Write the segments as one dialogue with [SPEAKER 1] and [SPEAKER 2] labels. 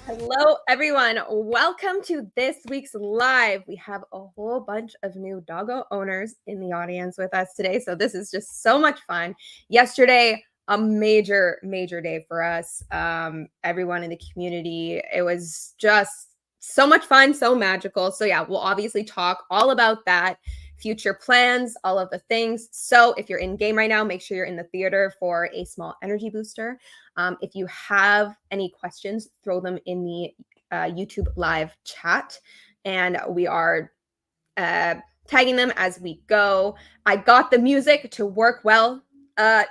[SPEAKER 1] Hello, everyone. Welcome to this week's live. We have a whole bunch of new doggo owners in the audience with us today. So this is just so much fun. Yesterday, a major day for us. Everyone in the community. It was just so much fun, so magical. So yeah, we'll obviously talk all about that, future plans, all of the things. So if you're in game right now, make sure you're in the theater for a small energy booster. If you have any questions, throw them in the YouTube live chat, and we are tagging them as we go. I got the music to work well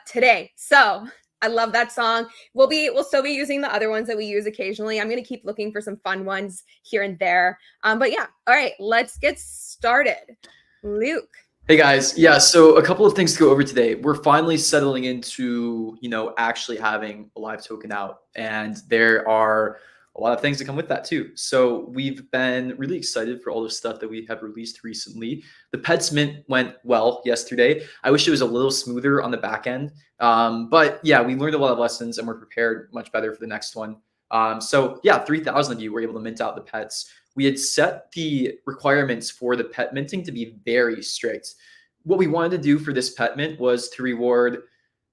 [SPEAKER 1] today, so I love that song. We'll still be using the other ones that we use occasionally. I'm going to keep looking for some fun ones here and there. But yeah, all right, let's get started. Luke.
[SPEAKER 2] Hey guys, yeah, so a couple of things to go over today. We're finally settling into, actually having a live token out, and there are a lot of things that come with that too. So we've been really excited for all the stuff that we have released recently. The Pets Mint went well yesterday. I wish it was a little smoother on the back end. But yeah, we learned a lot of lessons and we're prepared much better for the next one. So yeah, 3,000 of you were able to mint out the pets. We had set the requirements for the pet minting to be very strict. What we wanted to do for this pet mint was to reward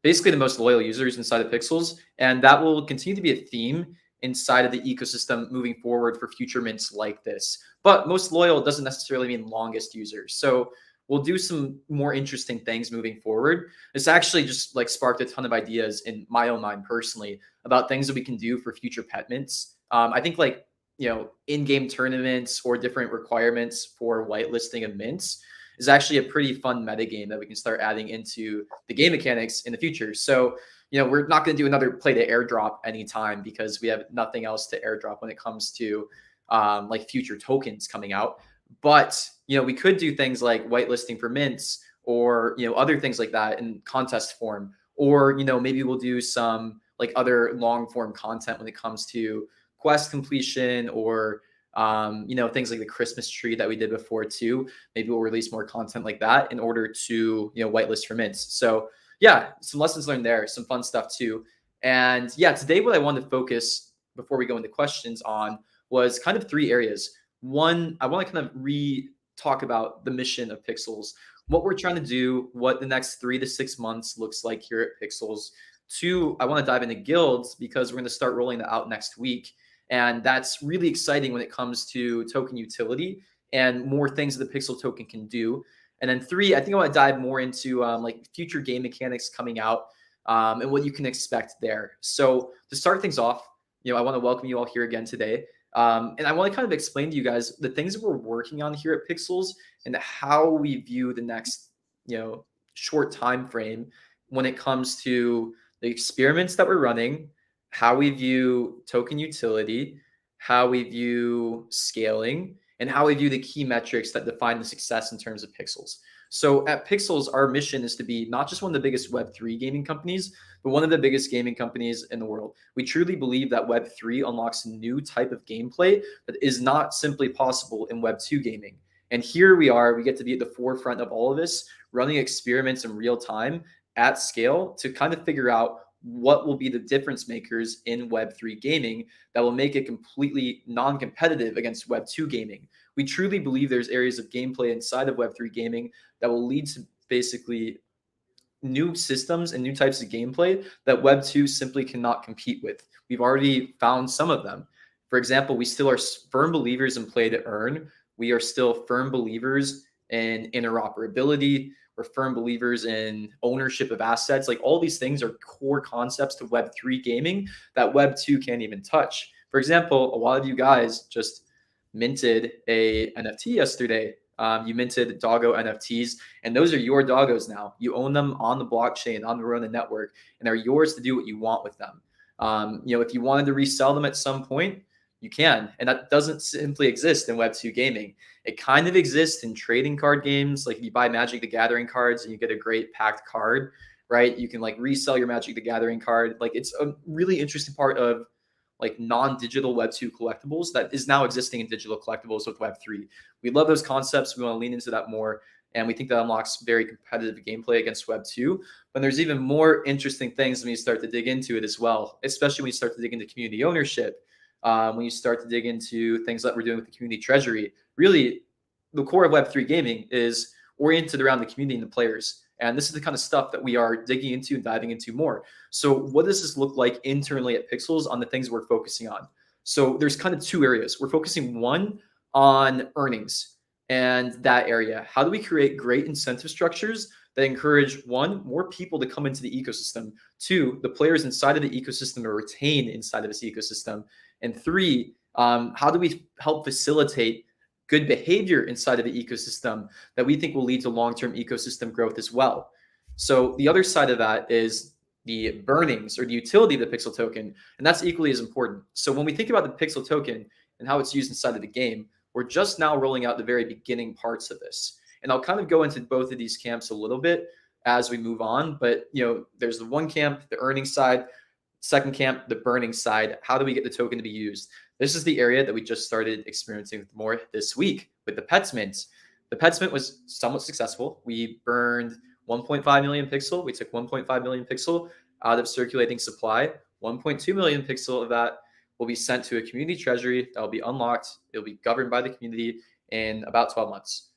[SPEAKER 2] basically the most loyal users inside of Pixels, and that will continue to be a theme inside of the ecosystem moving forward for future mints like this. But most loyal doesn't necessarily mean longest users. So we'll do some more interesting things moving forward. This actually just like sparked a ton of ideas in my own mind personally about things that we can do for future pet mints. I think like, in-game tournaments or different requirements for whitelisting of mints is actually a pretty fun metagame that we can start adding into the game mechanics in the future. So, we're not going to do another play to airdrop anytime because we have nothing else to airdrop when it comes to like future tokens coming out. But, we could do things like whitelisting for mints or, other things like that in contest form. Or, maybe we'll do some like other long form content when it comes to quest completion or things like the Christmas tree that we did before too. Maybe we'll release more content like that in order to, whitelist for mints. So yeah, some lessons learned there, some fun stuff too. And yeah, today what I wanted to focus before we go into questions on was kind of three areas. One, I want to kind of talk about the mission of Pixels, what we're trying to do, what the next 3 to 6 months looks like here at Pixels. Two, I want to dive into guilds because we're going to start rolling that out next week. And that's really exciting when it comes to token utility and more things that the Pixel token can do. And then three, I think I want to dive more into like future game mechanics coming out and what you can expect there. So to start things off, I want to welcome you all here again today. And I want to kind of explain to you guys the things that we're working on here at Pixels and how we view the next, short time frame when it comes to the experiments that we're running, how we view token utility, how we view scaling, and how we view the key metrics that define the success in terms of Pixels. So at Pixels, our mission is to be not just one of the biggest Web3 gaming companies, but one of the biggest gaming companies in the world. We truly believe that Web3 unlocks a new type of gameplay that is not simply possible in Web2 gaming. And here we are, we get to be at the forefront of all of this, running experiments in real time at scale to kind of figure out what will be the difference makers in Web3 gaming that will make it completely non-competitive against Web2 gaming. We truly believe there's areas of gameplay inside of Web3 gaming that will lead to basically new systems and new types of gameplay that Web2 simply cannot compete with. We've already found some of them. For example, we still are firm believers in play to earn. We are still firm believers in interoperability. We're firm believers in ownership of assets. Like all these things are core concepts to Web3 gaming that Web2 can't even touch. For example, a lot of you guys just minted a NFT yesterday. You minted doggo NFTs, and those are your doggos now. You own them on the blockchain, on the Rona network, and they're yours to do what you want with them. If you wanted to resell them at some point, you can. And that doesn't simply exist in Web2 gaming. It kind of exists in trading card games. Like if you buy Magic the Gathering cards and you get a great packed card, right? You can like resell your Magic the Gathering card. Like it's a really interesting part of like non-digital Web2 collectibles that is now existing in digital collectibles with Web3. We love those concepts. We want to lean into that more. And we think that unlocks very competitive gameplay against Web2. But there's even more interesting things when you start to dig into it as well, especially when you start to dig into community ownership. When you start to dig into things that we're doing with the community treasury, really the core of Web3 gaming is oriented around the community and the players. And this is the kind of stuff that we are digging into and diving into more. So what does this look like internally at Pixels on the things we're focusing on? So there's kind of two areas. We're focusing one on earnings and that area. How do we create great incentive structures that encourage one, more people to come into the ecosystem, two, the players inside of the ecosystem to retain inside of this ecosystem, and three, how do we help facilitate good behavior inside of the ecosystem that we think will lead to long-term ecosystem growth as well. So the other side of that is the burnings or the utility of the Pixel token, and that's equally as important. So when we think about the Pixel token and how it's used inside of the game, we're just now rolling out the very beginning parts of this. And I'll kind of go into both of these camps a little bit as we move on, but there's the one camp, the earning side, second camp, the burning side. How do we get the token to be used? This is the area that we just started experimenting with more this week with the Pets Mint. The Pets Mint was somewhat successful. We burned 1.5 million pixel. We took 1.5 million pixel out of circulating supply. 1.2 million pixel of that will be sent to a community treasury that will be unlocked. It'll be governed by the community in about 12 months.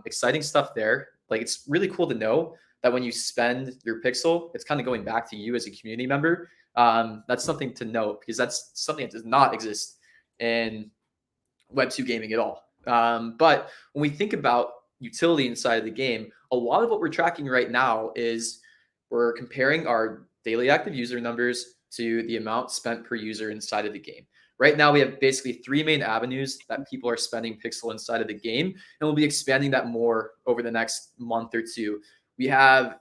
[SPEAKER 2] Exciting stuff there. Like, it's really cool to know that when you spend your pixel, it's kind of going back to you as a community member. That's something to note, because that's something that does not exist in Web2 gaming at all. But when we think about utility inside of the game, a lot of what we're tracking right now is we're comparing our daily active user numbers to the amount spent per user inside of the game. Right now, we have basically 3 main avenues that people are spending pixel inside of the game, and we'll be expanding that more over the next month or two. We have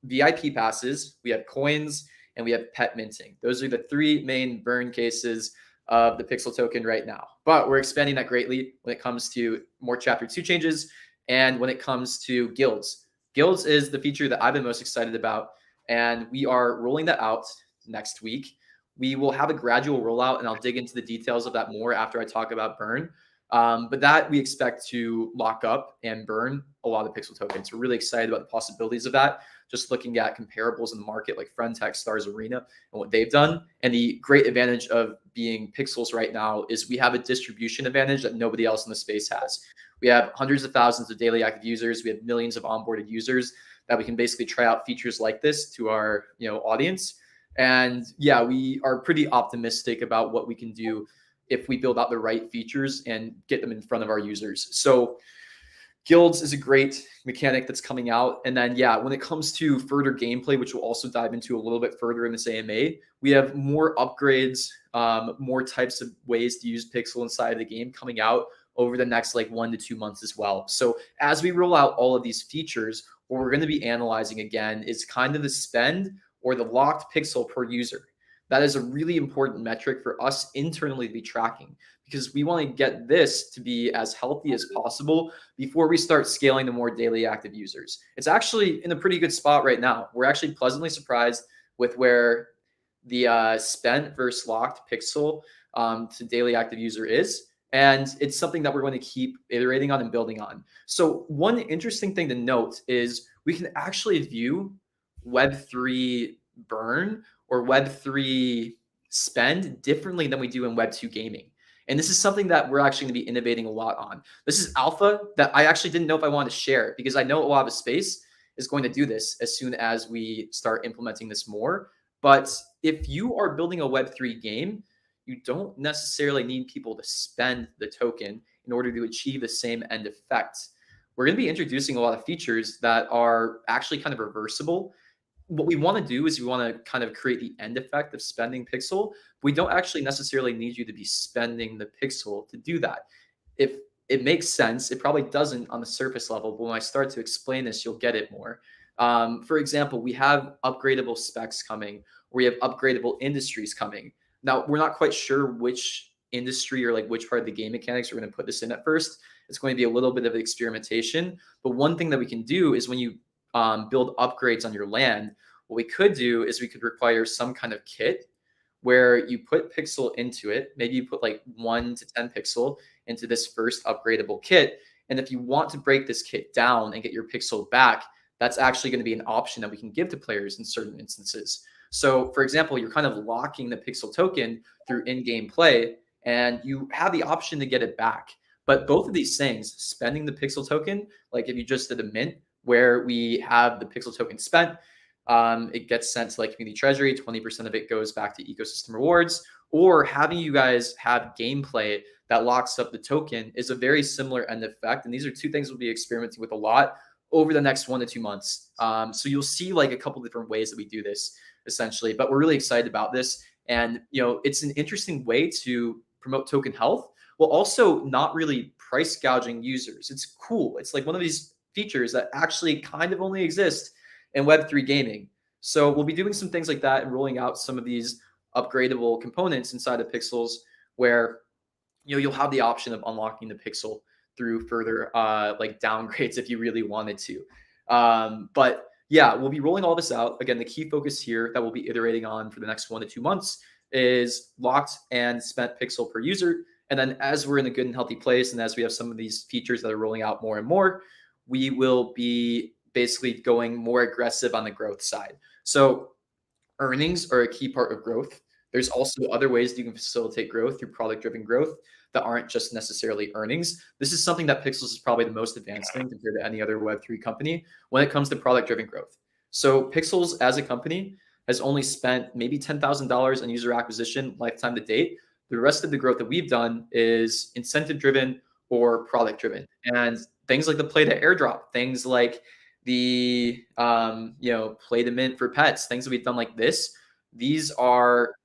[SPEAKER 2] VIP passes, we have coins, and we have pet minting. Those are the 3 main burn cases of the pixel token right now. But we're expanding that greatly when it comes to more chapter 2 changes and when it comes to guilds. Guilds is the feature that I've been most excited about, and we are rolling that out next week. We will have a gradual rollout, and I'll dig into the details of that more after I talk about burn. But that we expect to lock up and burn a lot of pixel tokens. We're really excited about the possibilities of that. Just looking at comparables in the market like Friendtech, Stars Arena, and what they've done. And the great advantage of being pixels right now is we have a distribution advantage that nobody else in the space has. We have hundreds of thousands of daily active users. We have millions of onboarded users that we can basically try out features like this to our audience. And yeah, we are pretty optimistic about what we can do if we build out the right features and get them in front of our users. So guilds is a great mechanic that's coming out. And then, yeah, when it comes to further gameplay, which we'll also dive into a little bit further in this AMA, we have more upgrades, more types of ways to use pixel inside of the game coming out over the next 1 to 2 months as well. So as we roll out all of these features, what we're going to be analyzing again is kind of the spend or the locked pixel per user. That is a really important metric for us internally to be tracking, because we want to get this to be as healthy as possible before we start scaling to more daily active users. It's actually in a pretty good spot right now. We're actually pleasantly surprised with where the spent versus locked pixel to daily active user is. And it's something that we're going to keep iterating on and building on. So one interesting thing to note is we can actually view Web3 burn or Web3 spend differently than we do in Web2 gaming. And this is something that we're actually going to be innovating a lot on. This is alpha that I actually didn't know if I wanted to share, because I know a lot of the space is going to do this as soon as we start implementing this more. But if you are building a Web3 game, you don't necessarily need people to spend the token in order to achieve the same end effect. We're going to be introducing a lot of features that are actually kind of reversible. What we want to do is we want to kind of create the end effect of spending pixel. We don't actually necessarily need you to be spending the pixel to do that. If it makes sense, it probably doesn't on the surface level, but when I start to explain this, you'll get it more. For example, we have upgradable specs coming. We have upgradable industries coming. Now, we're not quite sure which industry or which part of the game mechanics we're going to put this in at first. It's going to be a little bit of experimentation. But one thing that we can do is when you build upgrades on your land, what we could do is we could require some kind of kit where you put pixel into it. Maybe you put 1 to 10 pixel into this first upgradable kit. And if you want to break this kit down and get your pixel back, that's actually going to be an option that we can give to players in certain instances. So for example, you're kind of locking the pixel token through in-game play, and you have the option to get it back. But both of these things, spending the pixel token, like if you just did a mint where we have the pixel token spent, it gets sent to community treasury, 20% of it goes back to ecosystem rewards, or having you guys have gameplay that locks up the token is a very similar end effect. And these are 2 things we'll be experimenting with a lot over the next 1 to 2 months. So you'll see a couple different ways that we do this essentially, but we're really excited about this. And, it's an interesting way to promote token health while also not really price gouging users. It's cool. It's one of these features that actually kind of only exist in Web3 gaming. So we'll be doing some things like that and rolling out some of these upgradable components inside of pixels where you'll have the option of unlocking the pixel through further downgrades if you really wanted to. But yeah, we'll be rolling all this out. Again, the key focus here that we'll be iterating on for the next 1 to 2 months is locked and spent pixel per user. And then as we're in a good and healthy place, and as we have some of these features that are rolling out more and more, we will be basically going more aggressive on the growth side. So earnings are a key part of growth. There's also other ways that you can facilitate growth through product-driven growth that aren't just necessarily earnings. This is something that Pixels is probably the most advanced in compared to any other Web3 company when it comes to product-driven growth. So Pixels as a company has only spent maybe $10,000 on user acquisition lifetime to date. The rest of the growth that we've done is incentive-driven or product-driven. And things like the play to airdrop, things like the play to mint for pets, things that we've done like this. These are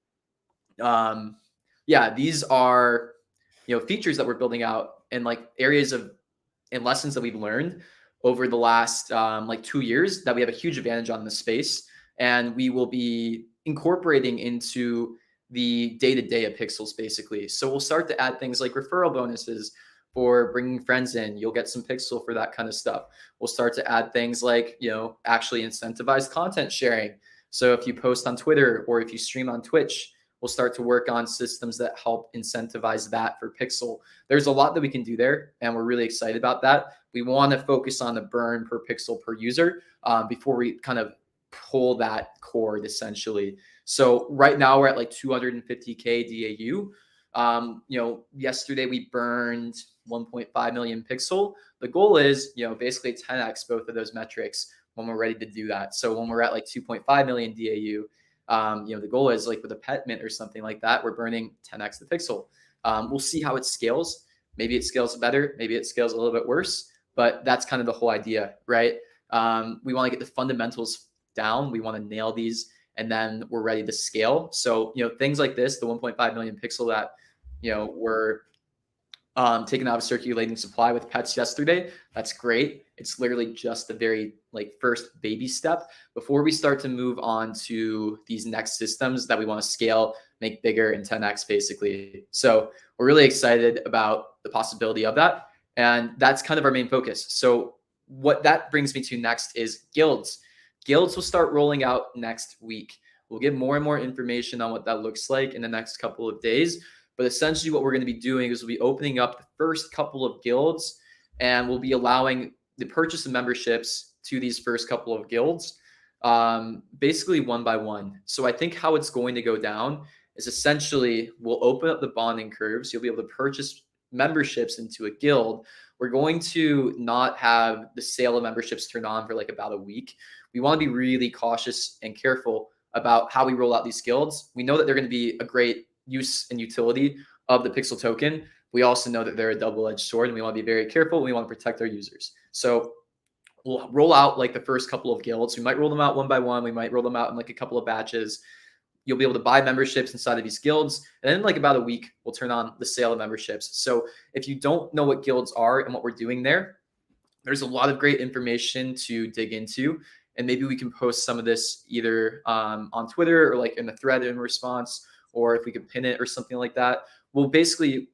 [SPEAKER 2] features that we're building out and like areas of and lessons that we've learned over the last 2 years that we have a huge advantage on in this space, and we will be incorporating into the day-to-day of Pixels basically. So we'll start to add things like referral bonuses for bringing friends in. You'll get some Pixel for that kind of stuff. We'll start to add things like, actually incentivized content sharing. So if you post on Twitter or if you stream on Twitch, we'll start to work on systems that help incentivize that for Pixel. There's a lot that we can do there, and we're really excited about that. We want to focus on the burn per pixel per user before we kind of pull that cord essentially. So right now we're at like 250K DAU. Yesterday we burned 1.5 million pixel. The goal is, basically 10x both of those metrics when we're ready to do that. So when we're at like 2.5 million DAU, the goal is like with a pet mint or something like that, we're burning 10x the pixel. We'll see how it scales. Maybe it scales better. Maybe it scales a little bit worse, but that's kind of the whole idea, right? We want to get the fundamentals down. We want to nail these, and then we're ready to scale. So, things like this, the 1.5 million pixel that, we're taken out of circulating supply with pets yesterday. That's great. It's literally just the very first baby step before we start to move on to these next systems that we want to scale, make bigger, and 10x basically. So we're really excited about the possibility of that. And that's kind of our main focus. So what that brings me to next is guilds. Guilds will start rolling out next week. We'll get more and more information on what that looks like in the next couple of days. But essentially what we're going to be doing is we'll be opening up the first couple of guilds, and we'll be allowing the purchase of memberships to these first couple of guilds, basically one by one. So I think how it's going to go down is essentially we'll open up the bonding curves. You'll be able to purchase memberships into a guild. We're going to not have the sale of memberships turn on for about a week. We want to be really cautious and careful about how we roll out these guilds. We know that they're going to be a great use and utility of the Pixel token. We also know that they're a double-edged sword, and we want to be very careful. We want to protect our users. So we'll roll out the first couple of guilds. We might roll them out one by one. We might roll them out in a couple of batches. You'll be able to buy memberships inside of these guilds. And then about a week, we'll turn on the sale of memberships. So if you don't know what guilds are and what we're doing there, there's a lot of great information to dig into. And maybe we can post some of this either on Twitter or in the thread in response, or if we could pin it or something like that. We'll basically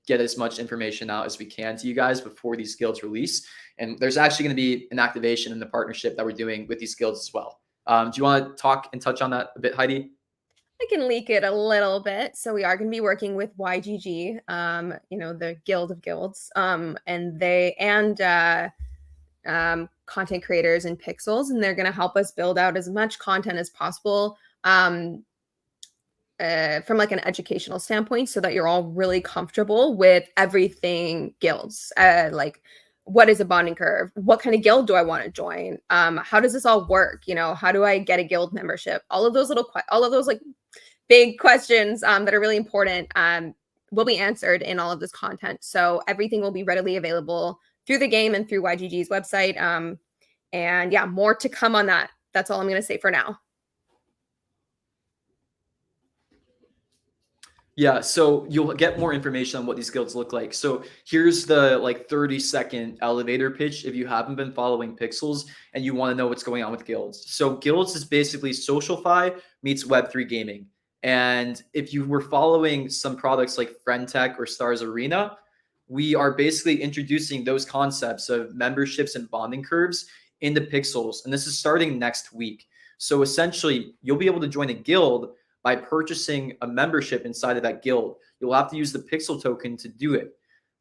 [SPEAKER 2] get as much information out as we can to you guys before these guilds release. And there's actually going to be an activation in the partnership that we're doing with these guilds as well. Do you want to talk and touch on that a bit, Heidi?
[SPEAKER 1] I can leak it a little bit. So we are going to be working with YGG, the Guild of Guilds, and content creators and Pixels, and they're going to help us build out as much content as possible from an educational standpoint, so that you're all really comfortable with everything guilds. What is a bonding curve? What kind of guild do I want to join? How does this all work? How do I get a guild membership? All of those big questions that are really important will be answered in all of this content. So everything will be readily available through the game and through YGG's website. And yeah, more to come on that. That's all I'm going to say for now.
[SPEAKER 2] Yeah, so you'll get more information on what these guilds look like. So here's the 30-second elevator pitch if you haven't been following Pixels and you want to know what's going on with guilds. So guilds is basically SocialFi meets Web3 gaming. And if you were following some products like FriendTech or Stars Arena, we are basically introducing those concepts of memberships and bonding curves into Pixels. And this is starting next week. So essentially, you'll be able to join a guild by purchasing a membership inside of that guild. You'll have to use the pixel token to do it.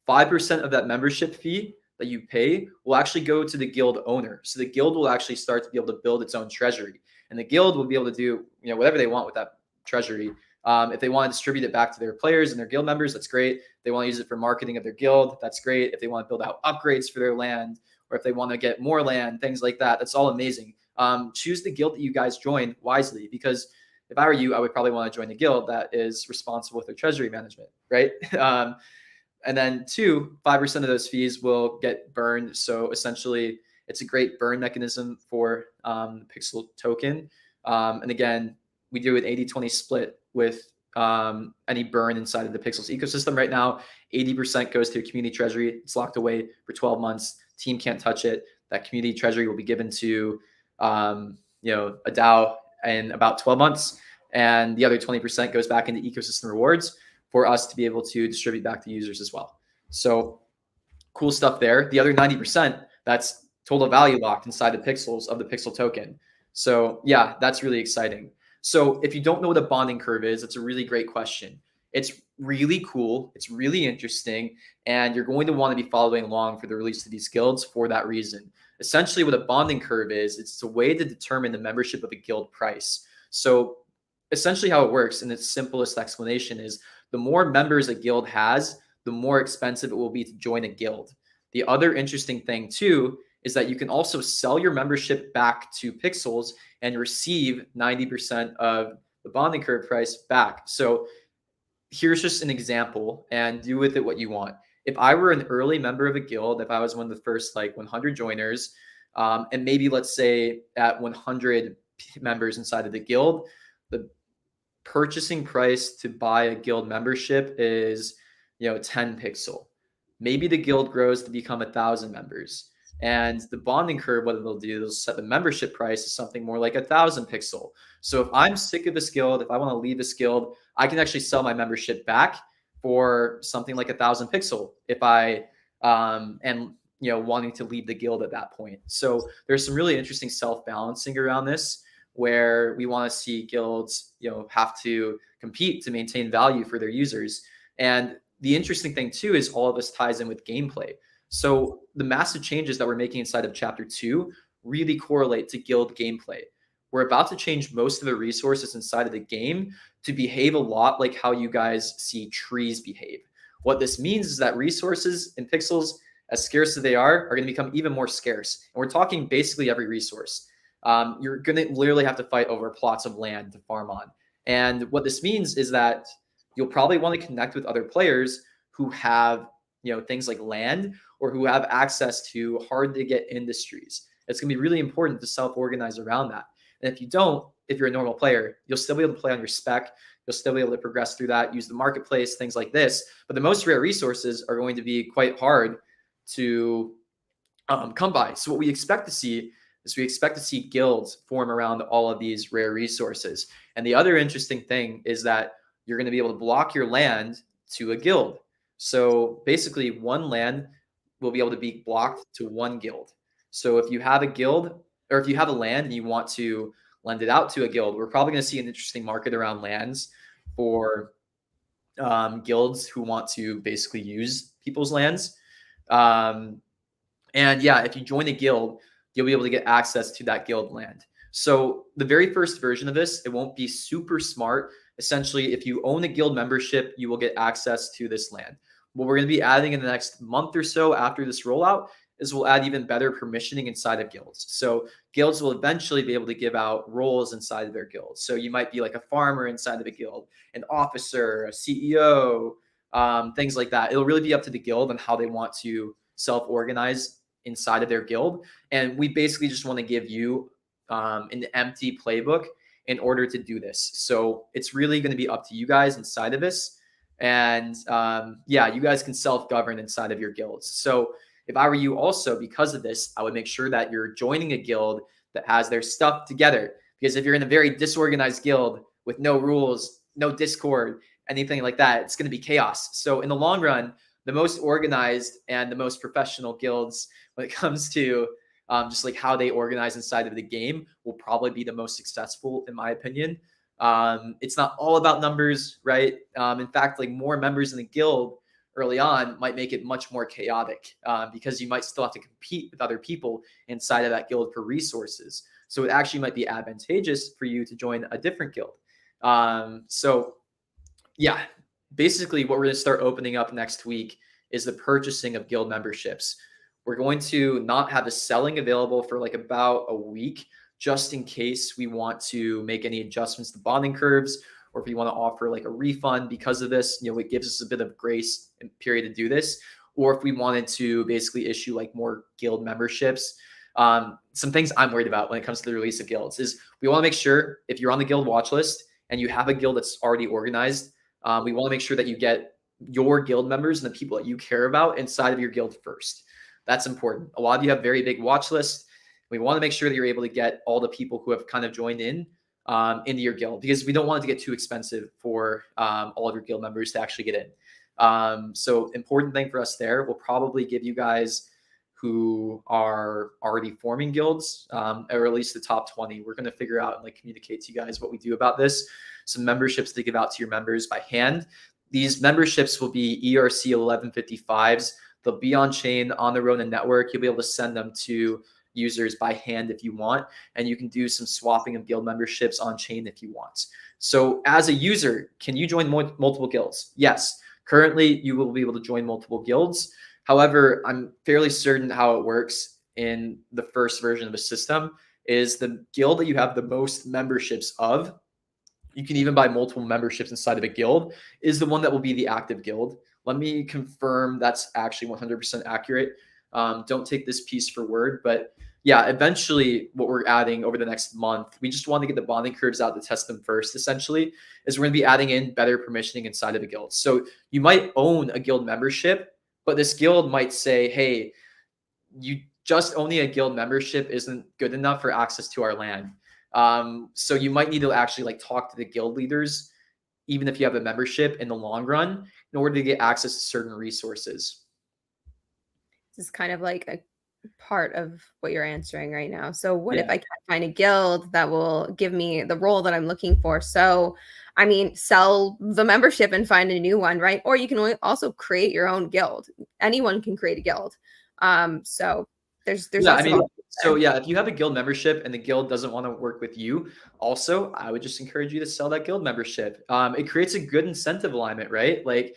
[SPEAKER 2] 5% of that membership fee that you pay will actually go to the guild owner. So the guild will actually start to be able to build its own treasury, and the guild will be able to do whatever they want with that treasury. If they want to distribute it back to their players and their guild members, that's great. If they want to use it for marketing of their guild, that's great. If they want to build out upgrades for their land, or if they want to get more land, things like that, that's all amazing. Choose the guild that you guys join wisely, because if I were you, I would probably want to join the guild that is responsible with their treasury management, right? And then 5% of those fees will get burned. So essentially, it's a great burn mechanism for Pixel token. And again, we do an 80-20 split with any burn inside of the Pixels ecosystem right now. 80% goes to a community treasury. It's locked away for 12 months. Team can't touch it. That community treasury will be given to a DAO in about 12 months. And the other 20% goes back into ecosystem rewards for us to be able to distribute back to users as well. So cool stuff there. The other 90%, that's total value locked inside the pixels of the Pixel token. So yeah, that's really exciting. So if you don't know what a bonding curve is, it's a really great question. It's really cool. It's really interesting. And you're going to want to be following along for the release of these guilds for that reason. Essentially, what a bonding curve is, it's a way to determine the membership of a guild price. So essentially how it works in its simplest explanation is the more members a guild has, the more expensive it will be to join a guild. The other interesting thing too is that you can also sell your membership back to Pixels and receive 90% of the bonding curve price back. So here's just an example, and do with it what you want. If I were an early member of a guild, if I was one of the first 100 joiners, and maybe let's say at 100 members inside of the guild, the purchasing price to buy a guild membership is 10 pixel. Maybe the guild grows to become 1,000 members, and the bonding curve, what it'll do is set the membership price to something more like 1,000 pixel. So if I'm sick of this guild, if I want to leave this guild, I can actually sell my membership back for something like 1,000 pixel if I and wanting to leave the guild at that point. So there's some really interesting self-balancing around this, where we want to see guilds have to compete to maintain value for their users. And the interesting thing too is all of this ties in with gameplay. So the massive changes that we're making inside of chapter 2 really correlate to guild gameplay. We're about to change most of the resources inside of the game to behave a lot like how you guys see trees behave. What this means is that resources in Pixels, as scarce as they are going to become even more scarce. And we're talking basically every resource. You're going to literally have to fight over plots of land to farm on. And what this means is that you'll probably want to connect with other players who have things like land, or who have access to hard to get industries. It's going to be really important to self-organize around that. And if you don't, if you're a normal player, you'll still be able to play on your spec. You'll still be able to progress through that, use the marketplace, things like this. But the most rare resources are going to be quite hard to come by. So what we expect to see is we expect to see guilds form around all of these rare resources. And the other interesting thing is that you're going to be able to block your land to a guild. So basically one land will be able to be blocked to one guild. So if you have a guild, or if you have a land and you want to lend it out to a guild, we're probably going to see an interesting market around lands for guilds who want to basically use people's lands. And yeah, if you join a guild, you'll be able to get access to that guild land. So the very first version of this, it won't be super smart. Essentially, if you own a guild membership, you will get access to this land. What we're going to be adding in the next month or so after this rollout is we'll add even better permissioning inside of guilds. So guilds will eventually be able to give out roles inside of their guilds. So you might be like a farmer inside of a guild, an officer, a CEO, things like that. It'll really be up to the guild on how they want to self-organize inside of their guild. And we basically just want to give you an empty playbook in order to do this. So it's really going to be up to you guys inside of this. And yeah, you guys can self-govern inside of your guilds. So if I were you also, because of this, I would make sure that you're joining a guild that has their stuff together. Because if you're in a very disorganized guild with no rules, no Discord, anything like that, it's going to be chaos. So in the long run, the most organized and the most professional guilds when it comes to just like how they organize inside of the game will probably be the most successful, in my opinion. It's not all about numbers, right? In fact, like more members in the guild early on might make it much more chaotic because you might still have to compete with other people inside of that guild for resources. So it actually might be advantageous for you to join a different guild. So yeah, basically what we're going to start opening up next week is the purchasing of guild memberships. We're going to not have the selling available for like about a week, just in case we want to make any adjustments to bonding curves, or if you want to offer like a refund because of this, it gives us a bit of grace period to do this. Or if we wanted to basically issue like more guild memberships. Some things I'm worried about when it comes to the release of guilds is we want to make sure if you're on the guild watch list and you have a guild that's already organized, we want to make sure that you get your guild members and the people that you care about inside of your guild first. That's important. A lot of you have very big watch lists. We want to make sure that you're able to get all the people who have kind of joined in into your guild, because we don't want it to get too expensive for all of your guild members to actually get in. So important thing for us there. We'll probably give you guys who are already forming guilds, or at least the top 20. We're going to figure out and like communicate to you guys what we do about this. Some memberships to give out to your members by hand. These memberships will be ERC 1155s. They'll be on chain, on their own network. You'll be able to send them to users by hand if you want, and you can do some swapping of guild memberships on chain if you want. So as a user, can you join multiple guilds? Yes. Currently, you will be able to join multiple guilds. However, I'm fairly certain how it works in the first version of the system is the guild that you have the most memberships of, you can even buy multiple memberships inside of a guild, is the one that will be the active guild. Let me confirm that's actually 100% accurate. Don't take this piece for word, but yeah, eventually what we're adding over the next month, we just want to get the bonding curves out to test them first, essentially, is we're going to be adding in better permissioning inside of a guild. So you might own a guild membership, but this guild might say, hey, you just owning a guild membership isn't good enough for access to our land. So you might need to actually like talk to the guild leaders, even if you have a membership in the long run, in order to get access to certain resources.
[SPEAKER 1] This is kind of like a part of what you're answering right now. So what if I can't find a guild that will give me the role that I'm looking for? So, I mean, sell the membership and find a new one, right? Or you can also create your own guild. Anyone can create a guild. So there's
[SPEAKER 2] I mean, so yeah, if you have a guild membership and the guild doesn't want to work with you, also, I would just encourage you to sell that guild membership. It creates a good incentive alignment, right? Like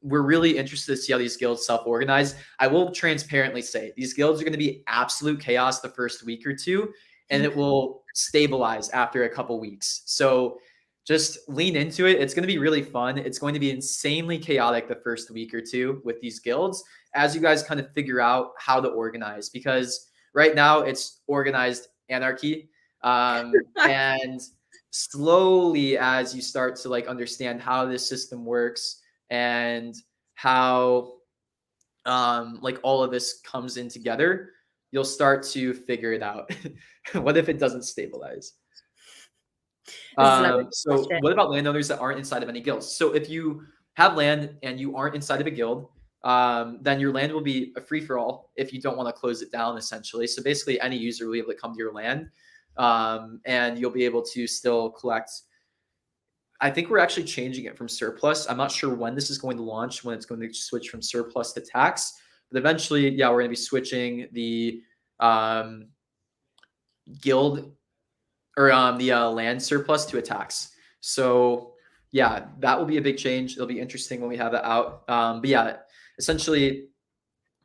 [SPEAKER 2] we're really interested to see how these guilds self-organize. I will transparently say these guilds are going to be absolute chaos the first week or two, and it will stabilize after a couple weeks. So just lean into it. It's going to be really fun. It's going to be insanely chaotic the first week or two with these guilds as you guys kind of figure out how to organize, because right now it's organized anarchy. And slowly, as you start to like understand how this system works and how like all of this comes in together, you'll start to figure it out. What if it doesn't stabilize? So what about landowners that aren't inside of any guilds? So if you have land and you aren't inside of a guild, then your land will be a free-for-all if you don't want to close it down, essentially. So basically any user will be able to come to your land, and you'll be able to still collect. I think we're actually changing it from surplus. I'm not sure when this is going to launch, when it's going to switch from surplus to tax. But eventually, yeah, we're going to be switching the guild or the land surplus to a tax. So yeah, that will be a big change. It'll be interesting when we have it out. But yeah, essentially,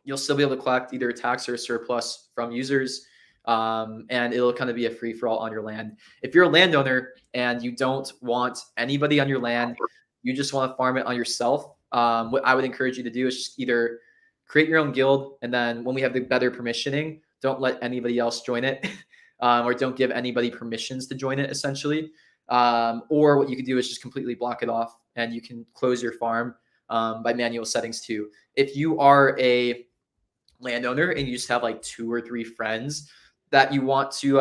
[SPEAKER 2] you'll still be able to collect either a tax or a surplus from users. And it'll kind of be a free-for-all on your land. If you're a landowner and you don't want anybody on your land, you just want to farm it on yourself, what I would encourage you to do is just either create your own guild, and then when we have the better permissioning, don't let anybody else join it, or don't give anybody permissions to join it, essentially. Or what you can do is just completely block it off, and you can close your farm by manual settings too. If you are a landowner and you just have like 2 or 3 friends that you want to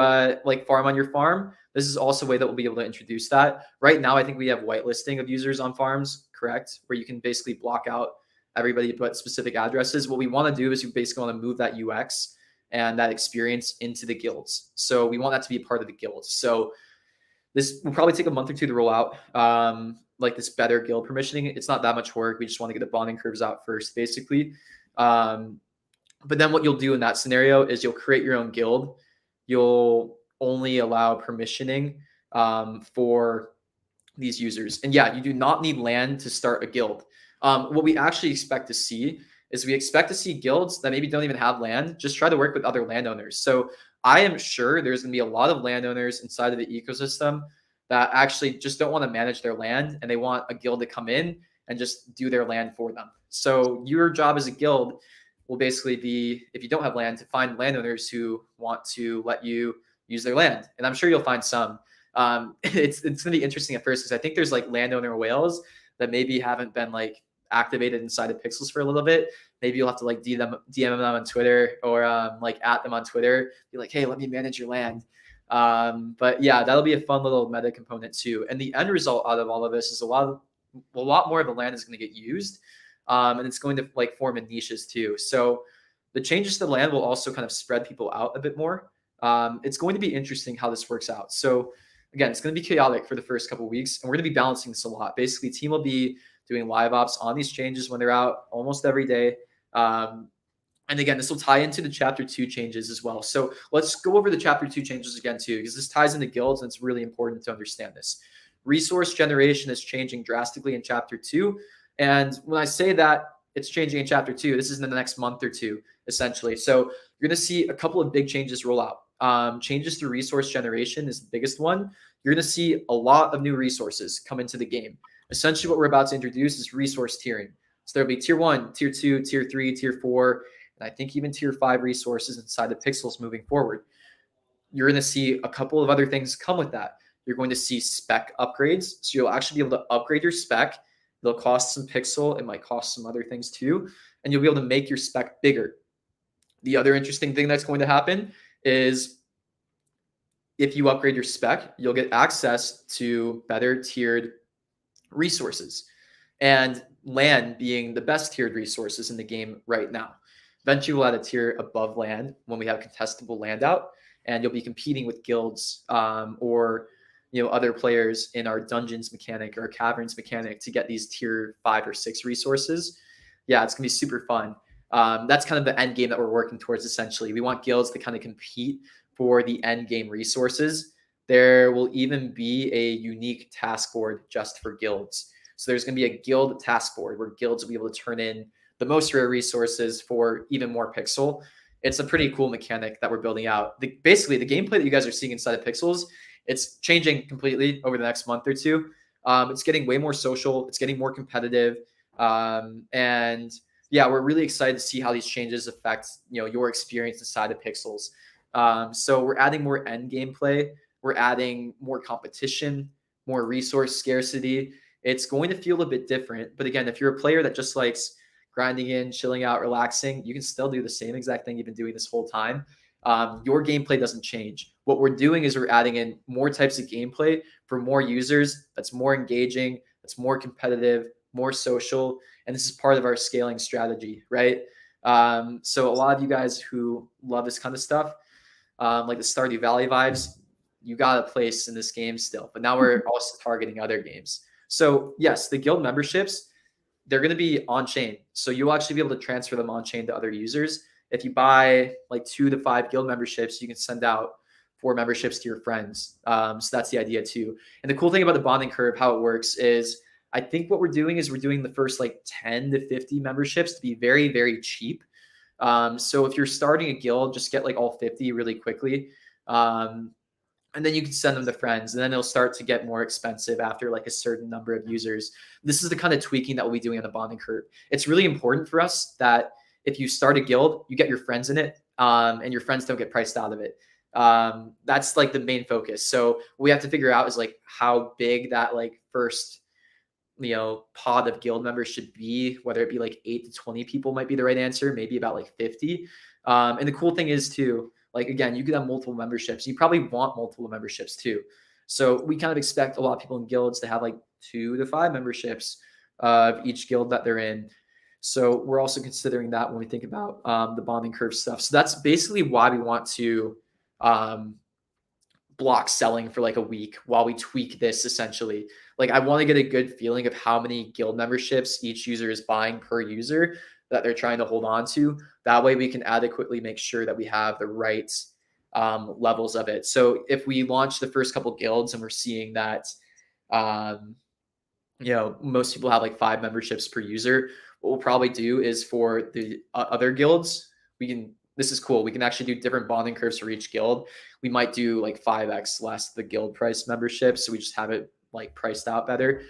[SPEAKER 2] like farm on your farm, this is also a way that we'll be able to introduce that. Right now, I think we have whitelisting of users on farms, correct? Where you can basically block out everybody but specific addresses. What we want to do is we basically want to move that UX and that experience into the guilds. So we want that to be a part of the guilds. So This will probably take a month or two to roll out. Like this better guild permissioning. It's not that much work. We just want to get the bonding curves out first, basically. But then what you'll do in that scenario is you'll create your own guild. You'll only allow permissioning for these users. And yeah, you do not need land to start a guild. What we actually expect to see is we expect to see guilds that maybe don't even have land, just try to work with other landowners. So I am sure there's going to be a lot of landowners inside of the ecosystem that actually just don't want to manage their land and they want a guild to come in and just do their land for them. So your job as a guild will basically be, if you don't have land, to find landowners who want to let you use their land. And I'm sure you'll find some. It's going to be interesting at first because I think there's like landowner whales that maybe haven't been like activated inside of Pixels for a little bit. Maybe you'll have to like DM them on Twitter or like at them on Twitter, be like, hey, let me manage your land. But yeah, that'll be a fun little meta component too. And the end result out of all of this is a lot more of the land is going to get used. And it's going to like form in niches too. So the changes to the land will also kind of spread people out a bit more. It's going to be interesting how this works out. So again, it's going to be chaotic for the first couple of weeks, and we're going to be balancing this a lot. Basically, team will be doing live ops on these changes when they're out almost every day. And again, this will tie into the chapter 2 changes as well. So let's go over the chapter 2 changes again too, because this ties into guilds and it's really important to understand this. Resource generation is changing drastically in chapter 2. And when I say that it's changing in chapter 2, this is in the next month or two, essentially. So you're going to see a couple of big changes roll out. Changes to resource generation is the biggest one. You're going to see a lot of new resources come into the game. Essentially, what we're about to introduce is resource tiering. So there'll be tier 1, tier 2, tier 3, tier 4, and I think even tier 5 resources inside the pixels moving forward. You're going to see a couple of other things come with that. You're going to see spec upgrades. So you'll actually be able to upgrade your spec. It'll cost some pixel. It might cost some other things too. And you'll be able to make your spec bigger. The other interesting thing that's going to happen is if you upgrade your spec, you'll get access to better tiered resources, and land being the best tiered resources in the game right now. Eventually we'll add a tier above land when we have contestable land out, and you'll be competing with guilds or other players in our dungeons mechanic or caverns mechanic to get these tier 5 or 6 resources. Yeah, it's gonna be super fun. That's kind of the end game that we're working towards. Essentially, we want guilds to kind of compete for the end game resources. There will even be a unique task board just for guilds. So there's going to be a guild task board where guilds will be able to turn in the most rare resources for even more pixel. It's a pretty cool mechanic that we're building out. Basically, the gameplay that you guys are seeing inside of Pixels, it's changing completely over the next month or two. It's getting way more social. It's getting more competitive. And yeah, we're really excited to see how these changes affect your experience inside of Pixels. So we're adding more end gameplay. We're adding more competition, more resource scarcity. It's going to feel a bit different. But again, if you're a player that just likes grinding in, chilling out, relaxing, you can still do the same exact thing you've been doing this whole time. Your gameplay doesn't change. What we're doing is we're adding in more types of gameplay for more users that's more engaging, that's more competitive, more social. And this is part of our scaling strategy, right? So a lot of you guys who love this kind of stuff, like the Stardew Valley vibes, you got a place in this game still. But now we're also targeting other games. So yes, the guild memberships, they're going to be on chain. So you'll actually be able to transfer them on chain to other users. If you buy like 2 to 5 guild memberships, you can send out 4 memberships to your friends. So that's the idea too. And the cool thing about the bonding curve, how it works is I think what we're doing is we're doing the first like 10 to 50 memberships to be very, very cheap. So if you're starting a guild, just get like all 50 really quickly. And then you can send them to friends, and then it'll start to get more expensive after like a certain number of users. This is the kind of tweaking that we'll be doing on the bonding curve. It's really important for us that if you start a guild, you get your friends in it, and your friends don't get priced out of it. That's like the main focus. So what we have to figure out is like how big that like first pod of guild members should be, whether it be like 8 to 20 people might be the right answer, maybe about like 50. And the cool thing is too, like, again, you could have multiple memberships. You probably want multiple memberships too. So we kind of expect a lot of people in guilds to have like 2 to 5 memberships of each guild that they're in. So we're also considering that when we think about the bonding curve stuff. So that's basically why we want to block selling for like a week while we tweak this essentially. Like I want to get a good feeling of how many guild memberships each user is buying per user that they're trying to hold on to. That way we can adequately make sure that we have the right levels of it. So if we launch the first couple guilds and we're seeing that, most people have like 5 memberships per user, what we'll probably do is for the other guilds, this is cool. We can actually do different bonding curves for each guild. We might do like 5x less the guild price membership. So we just have it like priced out better.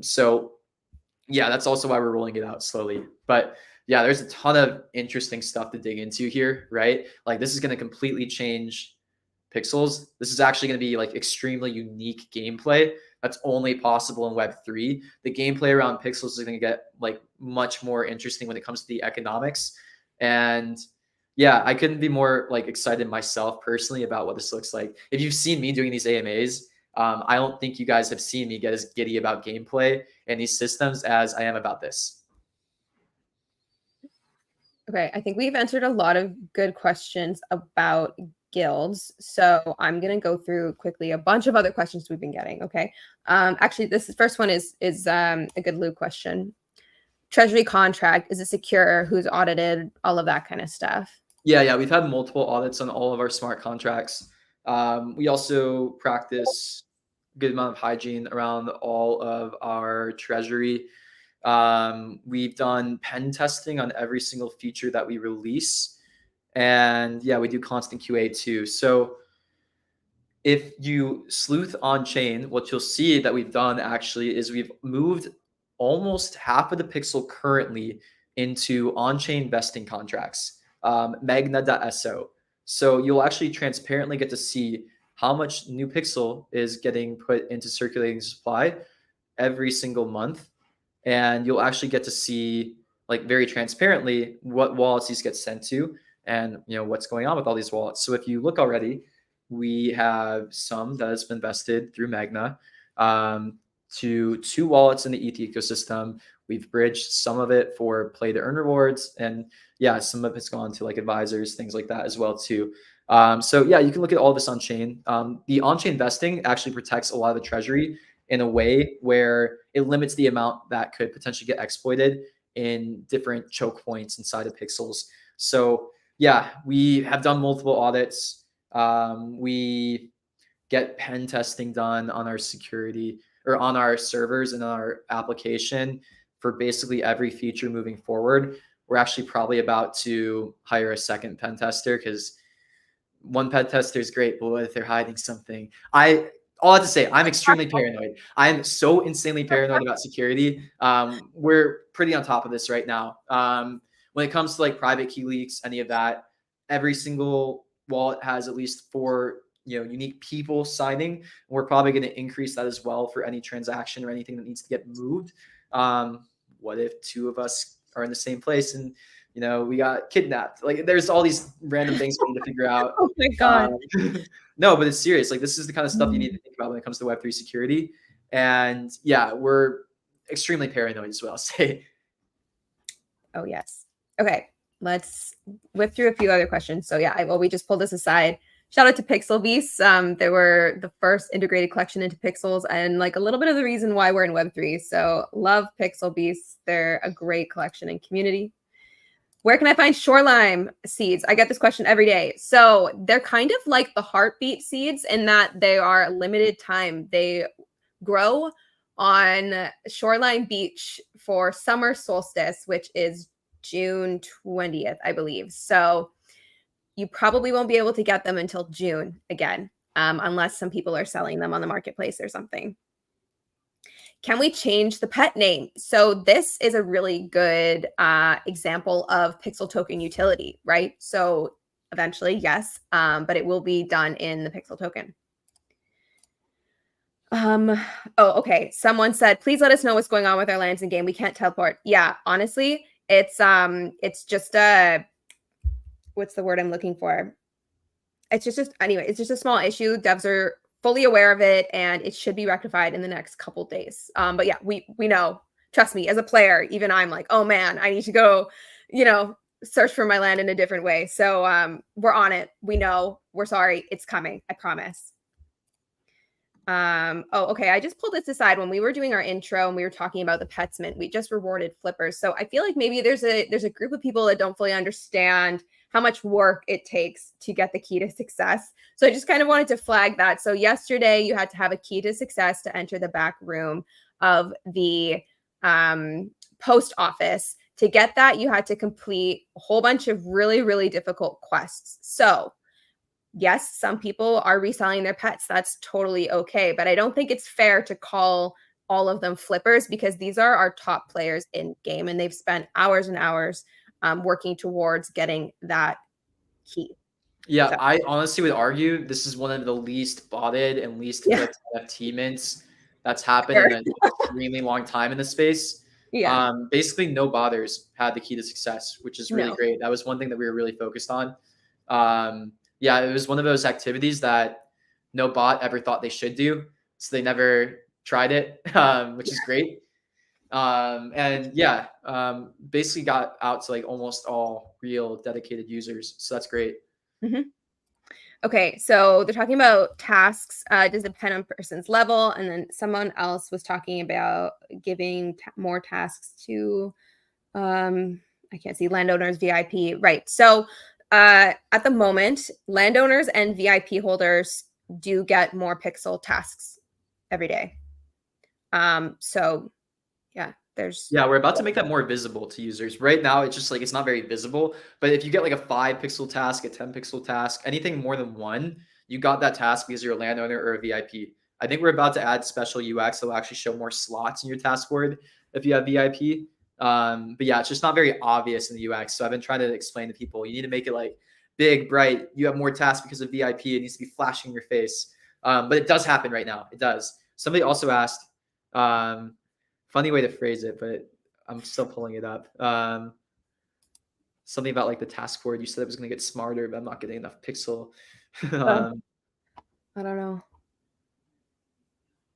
[SPEAKER 2] So yeah, that's also why we're rolling it out slowly. But yeah, there's a ton of interesting stuff to dig into here, right? Like this is going to completely change Pixels. This is actually going to be like extremely unique gameplay that's only possible in Web3. The gameplay around Pixels is going to get like much more interesting when it comes to the economics. And yeah, I couldn't be more like excited myself personally about what this looks like. If you've seen me doing these AMAs, I don't think you guys have seen me get as giddy about gameplay and these systems as I am about this.
[SPEAKER 1] Okay, I think we've answered a lot of good questions about guilds. So I'm going to go through quickly a bunch of other questions we've been getting. Okay. Actually, this first one is a good Luke question. Treasury contract, is it secure? Who's audited? All of that kind of stuff.
[SPEAKER 2] Yeah. We've had multiple audits on all of our smart contracts. We also practice a good amount of hygiene around all of our treasury. We've done pen testing on every single feature that we release. And yeah, we do constant QA too. So if you sleuth on chain, what you'll see that we've done actually is we've moved almost half of the pixel currently into on-chain vesting contracts, magna.so. So you'll actually transparently get to see how much new pixel is getting put into circulating supply every single month. And you'll actually get to see like very transparently what wallets these get sent to and what's going on with all these wallets. So if you look already, we have some that has been vested through Magna to 2 wallets in the ETH ecosystem. We've bridged some of it for play to earn rewards, and yeah, some of it's gone to like advisors, things like that as well too. So yeah, you can look at all this on chain. The on-chain vesting actually protects a lot of the treasury in a way where it limits the amount that could potentially get exploited in different choke points inside of Pixels. So yeah, we have done multiple audits. We get pen testing done on our security or on our servers and on our application for basically every feature moving forward. We're actually probably about to hire a second pen tester because one pen tester is great, but what if they're hiding something? All I have to say, I'm extremely paranoid. I'm so insanely paranoid about security. We're pretty on top of this right now. When it comes to like private key leaks, any of that, every single wallet has at least 4 unique people signing. We're probably going to increase that as well for any transaction or anything that needs to get moved. What if 2 of us are in the same place and we got kidnapped? Like there's all these random things we need to figure out.
[SPEAKER 1] Oh my God.
[SPEAKER 2] No, but it's serious. Like this is the kind of stuff you need to think about when it comes to Web3 security. And yeah, we're extremely paranoid as well, say.
[SPEAKER 1] Oh yes. Okay. Let's whip through a few other questions. So yeah, we just pulled this aside. Shout out to Pixel Beasts. They were the first integrated collection into Pixels and like a little bit of the reason why we're in Web3. So love Pixel Beasts. They're a great collection and community. Where can I find shoreline seeds? I get this question every day. So they're kind of like the heartbeat seeds in that they are limited time. They grow on Shoreline Beach for summer solstice, which is June 20th, I believe. So you probably won't be able to get them until June again, unless some people are selling them on the marketplace or something. Can we change the pet name? So this is a really good example of Pixel token utility, right? So eventually, yes, but it will be done in the Pixel token. Oh, okay. Someone said, please let us know what's going on with our lands in game. We can't teleport. Yeah, honestly, it's just what's the word I'm looking for? It's just anyway, it's just a small issue. Devs are fully aware of it and it should be rectified in the next couple days. But yeah, we know, trust me, as a player, even I'm like, oh man, I need to go, search for my land in a different way. So we're on it. We know we're sorry, it's coming, I promise. Okay, I just pulled this aside when we were doing our intro and we were talking about the Pets Mint. We just rewarded flippers. So I feel like maybe there's a group of people that don't fully understand how much work it takes to get the key to success. So I just kind of wanted to flag that. So yesterday you had to have a key to success to enter the back room of the post office. To get that, you had to complete a whole bunch of really, really difficult quests. So yes, some people are reselling their pets. That's totally okay. But I don't think it's fair to call all of them flippers, because these are our top players in game and they've spent hours and hours working towards getting that key.
[SPEAKER 2] Yeah,
[SPEAKER 1] So,
[SPEAKER 2] I honestly would argue this is one of the least botted and least
[SPEAKER 1] yeah,
[SPEAKER 2] clicked NFT mints that's happened
[SPEAKER 1] sure.
[SPEAKER 2] in an extremely long time in the space.
[SPEAKER 1] Yeah,
[SPEAKER 2] Basically, no botters had the key to success, which is really
[SPEAKER 1] no.
[SPEAKER 2] great. That was one thing that we were really focused on. Yeah, it was one of those activities that no bot ever thought they should do, so they never tried it, which is great. And yeah, basically got out to like almost all real dedicated users, so that's great.
[SPEAKER 1] Mm-hmm. Okay, so they're talking about tasks. Does depend on person's level, and then someone else was talking about giving more tasks to I can't see landowners VIP. Right. So at the moment, landowners and VIP holders do get more pixel tasks every day. So yeah, there's
[SPEAKER 2] Yeah, we're about to make that more visible to users. Right now, it's just like it's not very visible. But if you get like a 5 pixel task, a 10 pixel task, anything more than one, you got that task because you're a landowner or a VIP. I think we're about to add special UX that will actually show more slots in your task board if you have VIP. But yeah, it's just not very obvious in the UX. So I've been trying to explain to people, you need to make it like big, bright. You have more tasks because of VIP. It needs to be flashing in your face. But it does happen right now. It does. Somebody also asked, funny way to phrase it, but I'm still pulling it up. Something about like the task board. You said it was going to get smarter, but I'm not getting enough pixel.
[SPEAKER 1] I don't know.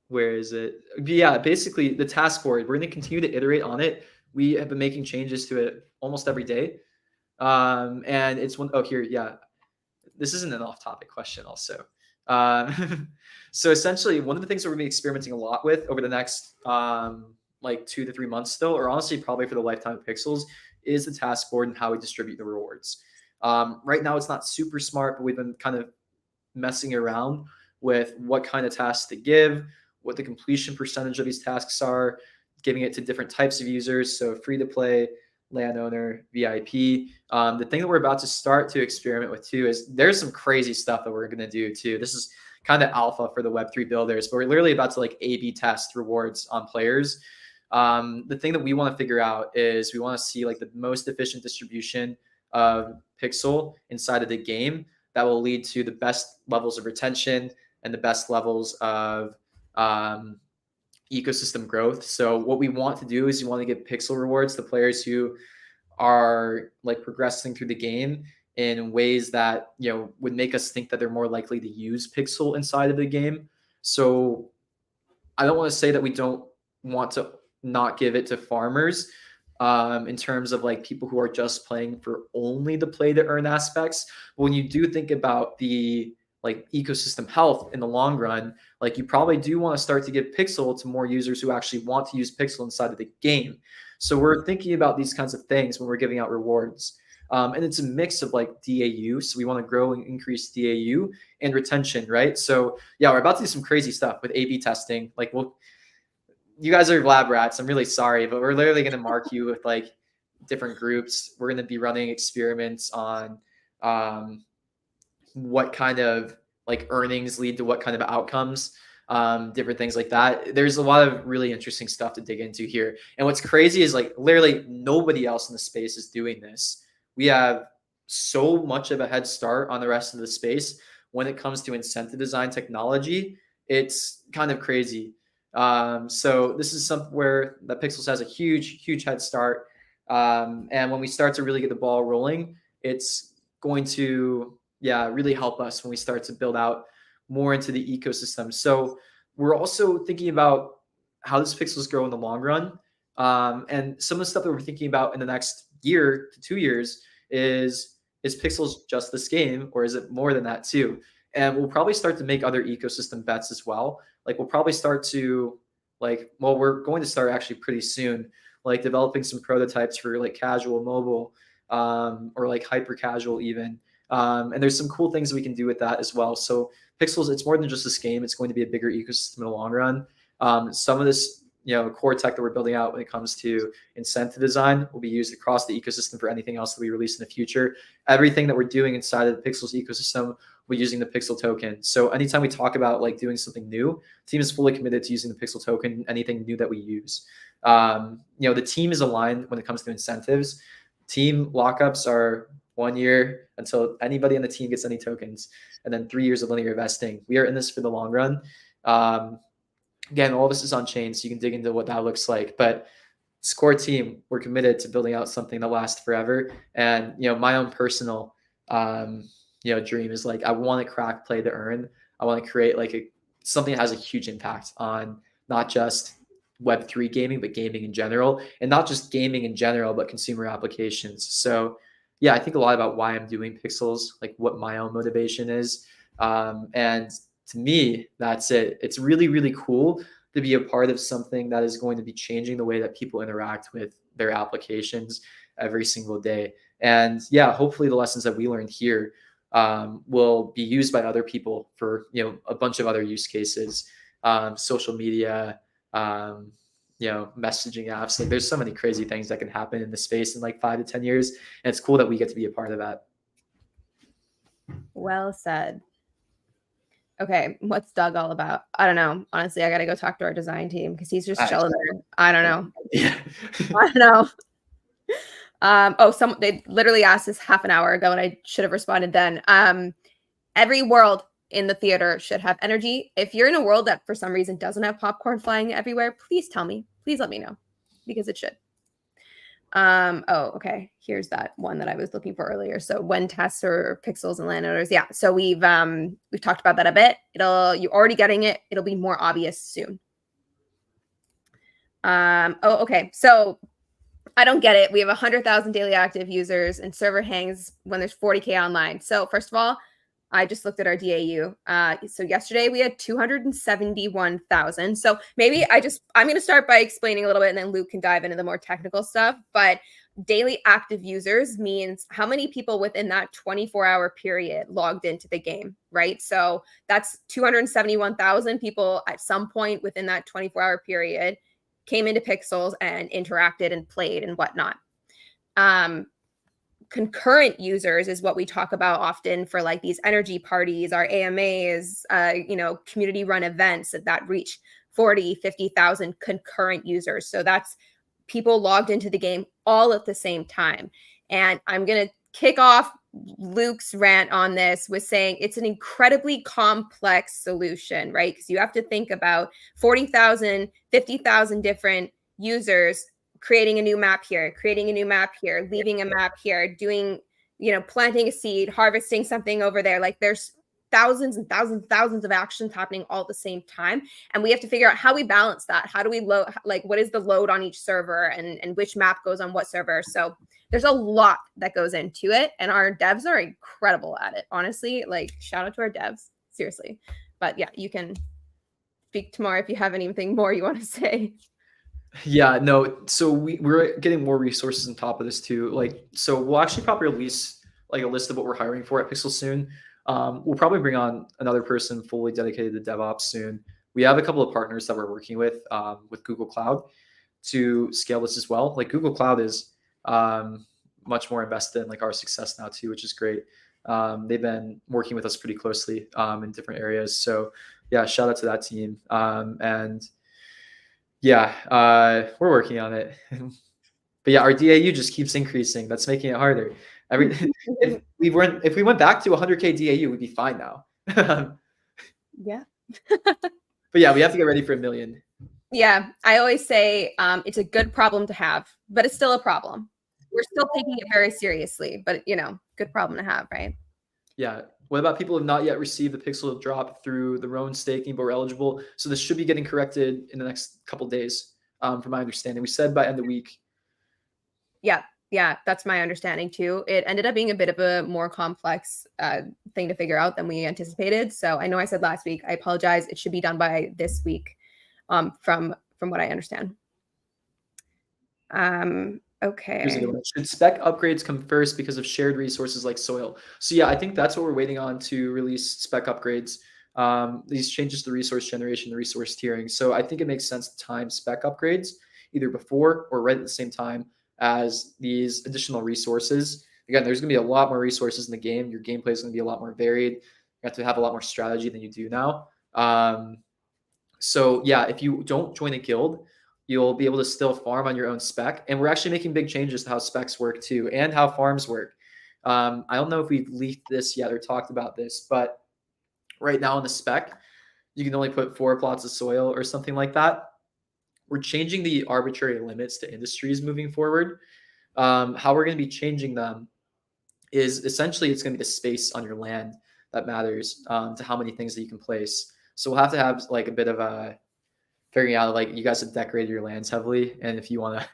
[SPEAKER 2] Where is it? But yeah, basically the task board. We're going to continue to iterate on it. We have been making changes to it almost every day. And it's one, oh, here, yeah. This isn't an off-topic question also. So essentially, one of the things that we're going to be experimenting a lot with over the next like 2 to 3 months still, or honestly probably for the lifetime of Pixels, is the task board and how we distribute the rewards. Right now, it's not super smart, but we've been kind of messing around with what kind of tasks to give, what the completion percentage of these tasks are, giving it to different types of users. So free to play, landowner, VIP. The thing that we're about to start to experiment with too is there's some crazy stuff that we're going to do too. This is kind of alpha for the Web3 builders, but we're literally about to like A/B test rewards on players. The thing that we want to figure out is we want to see like the most efficient distribution of pixel inside of the game that will lead to the best levels of retention and the best levels of ecosystem growth. So what we want to do is you want to give pixel rewards to players who are like progressing through the game in ways that, you know, would make us think that they're more likely to use pixel inside of the game. So I don't want to say that we don't want to not give it to farmers in terms of like people who are just playing for only the play to earn aspects. But when you do think about the like ecosystem health in the long run, like you probably do want to start to give pixel to more users who actually want to use pixel inside of the game. So we're thinking about these kinds of things when we're giving out rewards. And it's a mix of like DAU. So we want to grow and increase DAU and retention, right? So yeah, we're about to do some crazy stuff with A/B testing. Like you guys are lab rats. I'm really sorry, but we're literally going to mark you with like different groups. We're going to be running experiments on what kind of like earnings lead to what kind of outcomes, different things like that. There's a lot of really interesting stuff to dig into here. And what's crazy is like literally nobody else in the space is doing this. We have so much of a head start on the rest of the space when it comes to incentive design technology. It's kind of crazy. So this is something where that Pixels has a huge head start. And when we start to really get the ball rolling, it's going to, yeah, really help us when we start to build out more into the ecosystem. So we're also thinking about how this Pixels grow in the long run. And some of the stuff that we're thinking about in the next year to 2 years is is Pixels just this game, or is it more than that too? And we'll probably start to make other ecosystem bets as well. Like we'll probably start to we're going to start actually pretty soon, like developing some prototypes for like casual mobile, or like hyper casual even. And there's some cool things we can do with that as well. So Pixels, it's more than just this game. It's going to be a bigger ecosystem in the long run. Some of this, core tech that we're building out when it comes to incentive design will be used across the ecosystem for anything else that we release in the future. Everything that we're doing inside of the Pixels ecosystem, we're using the Pixel token. So anytime we talk about like doing something new, the team is fully committed to using the Pixel token, anything new that we use. The team is aligned when it comes to incentives. Team lockups are 1 year until anybody on the team gets any tokens, and then 3 years of linear vesting. We are in this for the long run. Again, all this is on chain, so you can dig into what that looks like. But Score team, we're committed to building out something that lasts forever. And my own personal dream is like I want to crack play to earn. I want to create like something that has a huge impact on not just Web3 gaming, but gaming in general, and not just gaming in general, but consumer applications. So yeah, I think a lot about why I'm doing Pixels, like what my own motivation is. And to me, that's it. It's really, really cool to be a part of something that is going to be changing the way that people interact with their applications every single day. And yeah, hopefully the lessons that we learned here will be used by other people for a bunch of other use cases, social media, messaging apps. Like there's so many crazy things that can happen in the space in like 5 to 10 years. And it's cool that we get to be a part of that.
[SPEAKER 1] Well said. Okay, what's Doug all about? I don't know. Honestly, I got to go talk to our design team because he's just chilling there. I don't know.
[SPEAKER 2] Yeah.
[SPEAKER 1] I don't know. They literally asked this half an hour ago, and I should have responded then. Every world in the theater should have energy. If you're in a world that for some reason doesn't have popcorn flying everywhere, please tell me. Please let me know, because it should. Okay. Here's that one that I was looking for earlier. So when tests or pixels and landowners. Yeah. So we've talked about that a bit. You're already getting it. It'll be more obvious soon. Okay. So I don't get it. We have 100,000 daily active users and server hangs when there's 40K online. So first of all, I just looked at our DAU. So yesterday we had 271,000. So maybe I'm going to start by explaining a little bit, and then Luke can dive into the more technical stuff. But daily active users means how many people within that 24-hour period logged into the game, right? So that's 271,000 people at some point within that 24-hour period came into Pixels and interacted and played and whatnot. Concurrent users is what we talk about often for like these energy parties, our AMAs, community run events that reach 40, 50,000 concurrent users. So that's people logged into the game all at the same time. And I'm going to kick off Luke's rant on this with saying it's an incredibly complex solution, right? Because you have to think about 40,000, 50,000 different users creating a new map here, creating a new map here, leaving a map here, doing, planting a seed, harvesting something over there. Like there's thousands and thousands and thousands of actions happening all at the same time. And we have to figure out how we balance that. How do we load, like what is the load on each server and which map goes on what server? So there's a lot that goes into it. And our devs are incredible at it. Honestly, like shout out to our devs, seriously. But yeah, you can speak tomorrow if you have anything more you want to say.
[SPEAKER 2] Yeah, no. So we're getting more resources on top of this too. So we'll actually probably release like a list of what we're hiring for at Pixel soon. We'll probably bring on another person fully dedicated to DevOps soon. We have a couple of partners that we're working with Google Cloud to scale this as well. Like Google Cloud is much more invested in like our success now too, which is great. They've been working with us pretty closely in different areas. So yeah, shout out to that team. And yeah, we're working on it. But yeah, our DAU just keeps increasing. That's making it harder. If we went back to 100K DAU, we'd be fine now.
[SPEAKER 1] Yeah.
[SPEAKER 2] But yeah, we have to get ready for 1 million.
[SPEAKER 1] Yeah, I always say it's a good problem to have, but it's still a problem. We're still taking it very seriously, but good problem to have, right?
[SPEAKER 2] Yeah. What about people who have not yet received the Pixel drop through their own staking, but are eligible? So this should be getting corrected in the next couple of days, from my understanding. We said by end of week.
[SPEAKER 1] Yeah. Yeah, that's my understanding too. It ended up being a bit of a more complex thing to figure out than we anticipated. So I know I said last week, I apologize. It should be done by this week, from what I understand.
[SPEAKER 2] Here's a good
[SPEAKER 1] Okay.
[SPEAKER 2] one. Should spec upgrades come first because of shared resources like soil? So yeah, I think that's what we're waiting on to release spec upgrades. These changes to resource generation, the resource tiering. So I think it makes sense to time spec upgrades either before or right at the same time as these additional resources. Again, there's going to be a lot more resources in the game. Your gameplay is going to be a lot more varied. You have to have a lot more strategy than you do now. So yeah, if you don't join a guild, you'll be able to still farm on your own spec. And we're actually making big changes to how specs work too, and how farms work. I don't know if we've leaked this yet or talked about this, but right now in the spec, you can only put 4 plots of soil or something like that. We're changing the arbitrary limits to industries moving forward. How we're going to be changing them is essentially it's going to be the space on your land that matters, to how many things that you can place. So we'll have to have like a bit of a figuring out, like, you guys have decorated your lands heavily, and if you want to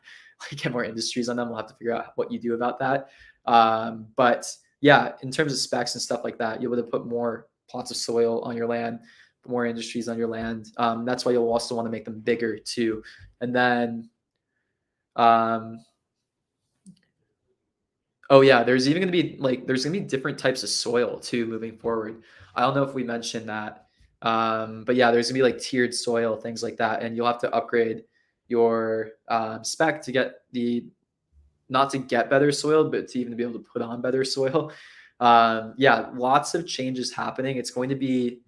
[SPEAKER 2] like get more industries on them, we'll have to figure out what you do about that. But yeah, in terms of specs and stuff like that, you'll be able to put more plots of soil on your land, more industries on your land. That's why you'll also want to make them bigger too. And then oh yeah, there's even going to be there's going to be different types of soil too moving forward. I don't know if we mentioned that. But yeah, there's gonna be like tiered soil, things like that, and you'll have to upgrade your spec to get not to get better soil, but to even be able to put on better soil. Yeah, lots of changes happening. It's going to be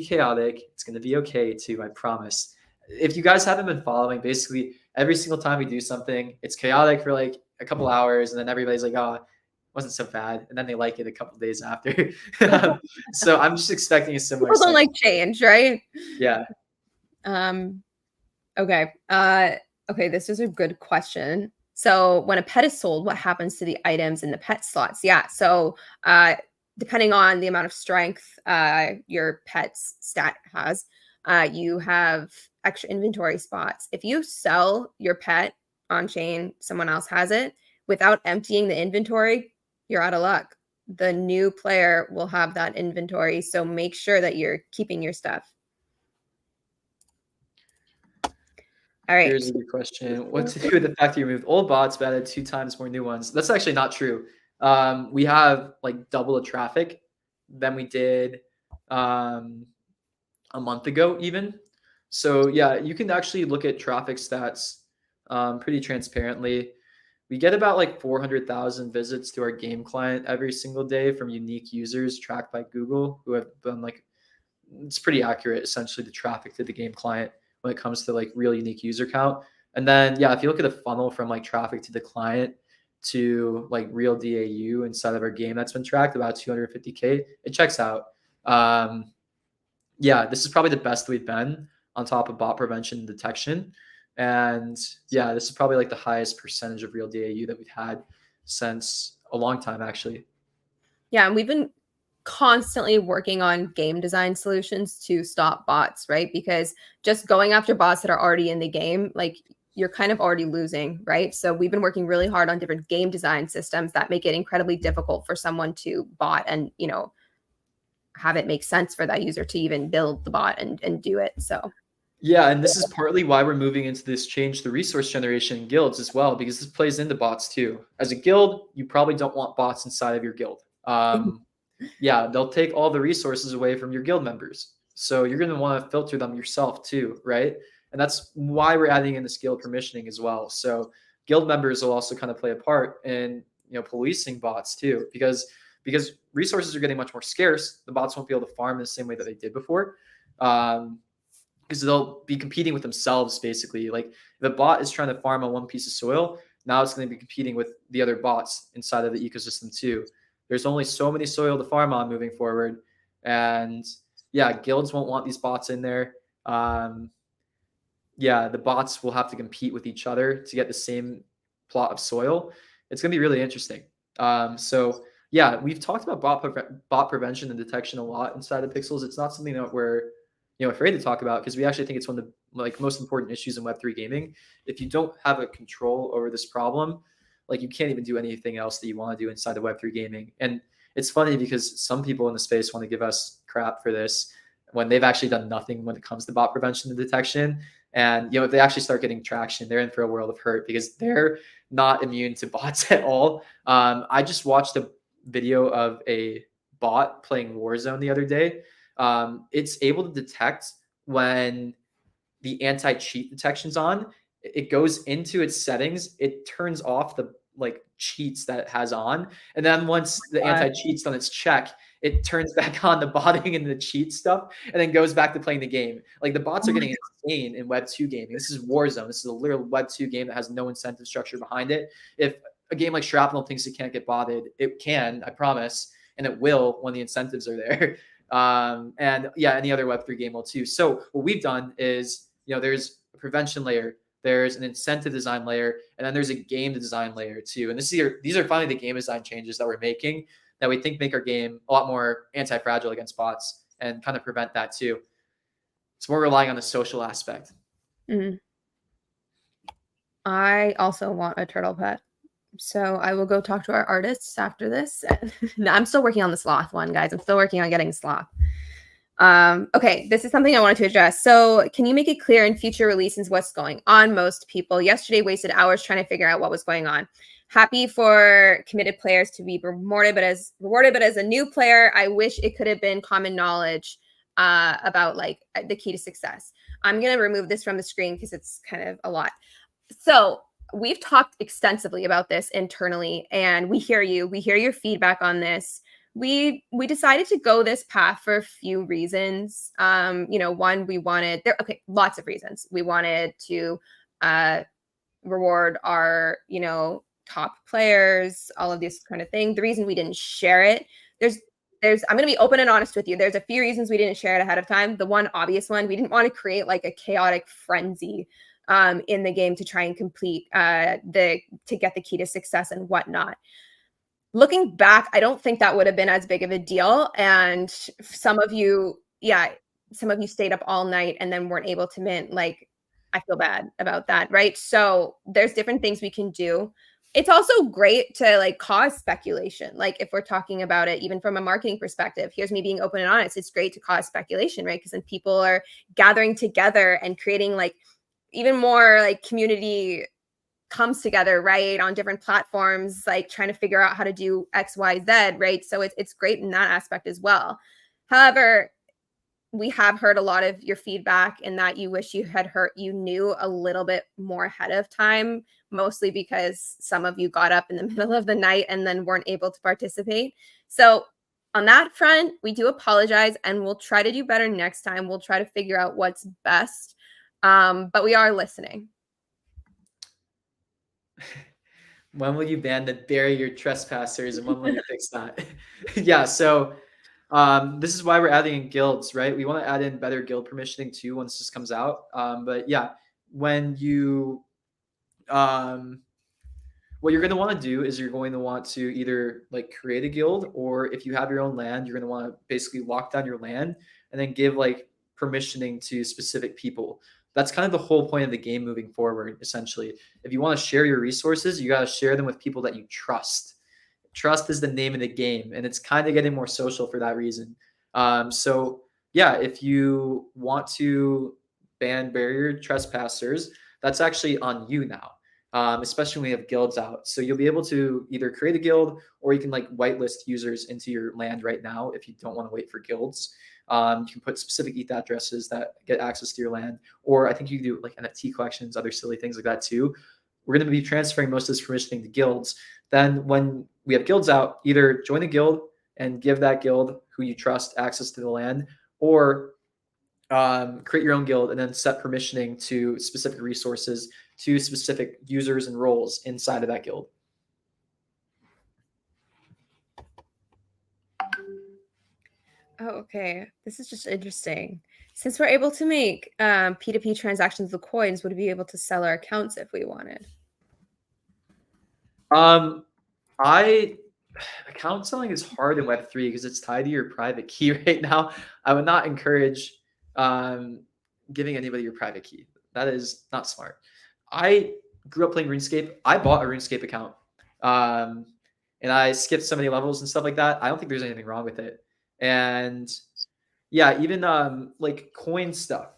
[SPEAKER 2] chaotic. It's going to be okay too, I promise. If you guys haven't been following, basically every single time we do something, it's chaotic for like a couple hours, and then everybody's like, "Oh, wasn't so bad," and then they like it a couple days after. So I'm just expecting a similar
[SPEAKER 1] People don't
[SPEAKER 2] cycle.
[SPEAKER 1] like change, right?
[SPEAKER 2] Yeah.
[SPEAKER 1] Okay. Okay, this is a good question. So when a pet is sold, what happens to the items in the pet slots? Yeah. So depending on the amount of strength your pet's stat has, you have extra inventory spots. If you sell your pet on chain, someone else has it, without emptying the inventory, you're out of luck. The new player will have that inventory. So make sure that you're keeping your stuff. All right.
[SPEAKER 2] Here's a good question. What to do with the fact that you removed old bots but added 2 times more new ones? That's actually not true. We have like double the traffic than we did a month ago even. So yeah, you can actually look at traffic stats pretty transparently. We get about like 400,000 visits to our game client every single day from unique users tracked by Google, who have been like, it's pretty accurate, essentially, the traffic to the game client when it comes to like real unique user count. And then, yeah, if you look at a funnel from like traffic to the client to like real DAU inside of our game that's been tracked, about 250K, it checks out. Yeah, this is probably the best we've been on top of bot prevention and detection. And yeah, this is probably like the highest percentage of real DAU that we've had since a long time, actually.
[SPEAKER 1] Yeah, and we've been constantly working on game design solutions to stop bots, right? Because just going after bots that are already in the game, like, you're kind of already losing, right? So we've been working really hard on different game design systems that make it incredibly difficult for someone to bot and, have it make sense for that user to even build the bot and do it. So
[SPEAKER 2] yeah, and this is partly why we're moving into this change the resource generation in guilds as well, because this plays into bots too. As a guild, you probably don't want bots inside of your guild. Yeah, they'll take all the resources away from your guild members. So you're going to want to filter them yourself too, right? And that's why we're adding in this guild permissioning as well. So guild members will also kind of play a part in policing bots too, because resources are getting much more scarce. The bots won't be able to farm in the same way that they did before. Because they'll be competing with themselves, basically. Like, if a bot is trying to farm on one piece of soil, now it's going to be competing with the other bots inside of the ecosystem too. There's only so many soil to farm on moving forward. And yeah, guilds won't want these bots in there. Yeah, the bots will have to compete with each other to get the same plot of soil. It's going to be really interesting. So yeah, we've talked about bot prevention and detection a lot inside of Pixels. It's not something that we're afraid to talk about, because we actually think it's one of the most important issues in Web3 gaming. If you don't have a control over this problem, like you can't even do anything else that you want to do inside of Web3 gaming. And it's funny because some people in the space want to give us crap for this when they've actually done nothing when it comes to bot prevention and detection. And if they actually start getting traction, they're in for a world of hurt because they're not immune to bots at all. I just watched a video of a bot playing Warzone the other day. It's able to detect when the anti-cheat detection's on. It goes into its settings, it turns off the cheats that it has on, and then once the anti-cheat's done its check, it turns back on the botting and the cheat stuff, and then goes back to playing the game. Like the bots are getting insane in Web 2 gaming. This is Warzone. This is a literal Web 2 game that has no incentive structure behind it. If a game like Shrapnel thinks it can't get botted, it can, I promise, and it will when the incentives are there. And yeah, any other Web3 game will too. So what we've done is, there's a prevention layer, there's an incentive design layer, and then there's a game design layer too. And these are finally the game design changes that we're making that we think make our game a lot more anti-fragile against bots and kind of prevent that too. It's more relying on the social aspect.
[SPEAKER 1] Mm-hmm. I also want a turtle pet. So I will go talk to our artists after this. No, I'm still working on the sloth one, guys. I'm still working on getting sloth. Okay, this is something I wanted to address. So can you make it clear in future releases what's going on? Most people yesterday wasted hours trying to figure out what was going on. Happy for committed players to be rewarded, but as a new player, I wish it could have been common knowledge about the key to success. I'm going to remove this from the screen because it's kind of a lot. So we've talked extensively about this internally, and we hear you. We hear your feedback on this. We decided to go this path for a few reasons. One, we wanted lots of reasons. We wanted to reward our, top players, all of this kind of thing. The reason we didn't share it, there's I'm going to be open and honest with you. There's a few reasons we didn't share it ahead of time. The one obvious one, we didn't want to create a chaotic frenzy in the game to try and complete to get the key to success and whatnot. Looking back, I don't think that would have been as big of a deal. And some of you stayed up all night and then weren't able to mint. I feel bad about that, right? So there's different things we can do. It's also great to cause speculation. If we're talking about it, even from a marketing perspective, here's me being open and honest. It's great to cause speculation, right? Because then people are gathering together and creating even more community comes together, right, on different platforms, trying to figure out how to do X, Y, Z, right? So it's great in that aspect as well. However, we have heard a lot of your feedback in that you wish you knew a little bit more ahead of time, mostly because some of you got up in the middle of the night and then weren't able to participate. So on that front, we do apologize, and we'll try to do better next time. We'll try to figure out what's best, but we are listening.
[SPEAKER 2] When will you ban the barrier trespassers, and when will you fix that? Yeah, so this is why we're adding in guilds, right? We want to add in better guild permissioning too once this comes out. But yeah, when you what you're going to want to do is you're going to want to either create a guild, or if you have your own land, you're going to want to basically lock down your land and then give permissioning to specific people. That's kind of the whole point of the game moving forward, essentially. If you want to share your resources, you got to share them with people that you trust. Trust is the name of the game, and it's kind of getting more social for that reason. So yeah, if you want to ban barrier trespassers, that's actually on you now, especially when we have guilds out. So you'll be able to either create a guild, or you can whitelist users into your land right now if you don't want to wait for guilds. You can put specific ETH addresses that get access to your land, or I think you can do NFT collections, other silly things like that too. We're going to be transferring most of this permissioning to guilds. Then when we have guilds out, either join a guild and give that guild who you trust access to the land, or create your own guild and then set permissioning to specific resources to specific users and roles inside of that guild.
[SPEAKER 1] Oh, okay. This is just interesting. Since we're able to make P2P transactions with coins, would we be able to sell our accounts if we wanted?
[SPEAKER 2] Account selling is hard in Web3 because it's tied to your private key right now. I would not encourage giving anybody your private key. That is not smart. I grew up playing RuneScape. I bought a RuneScape account. and I skipped so many levels and stuff like that. I don't think there's anything wrong with it. And yeah, even like coin stuff.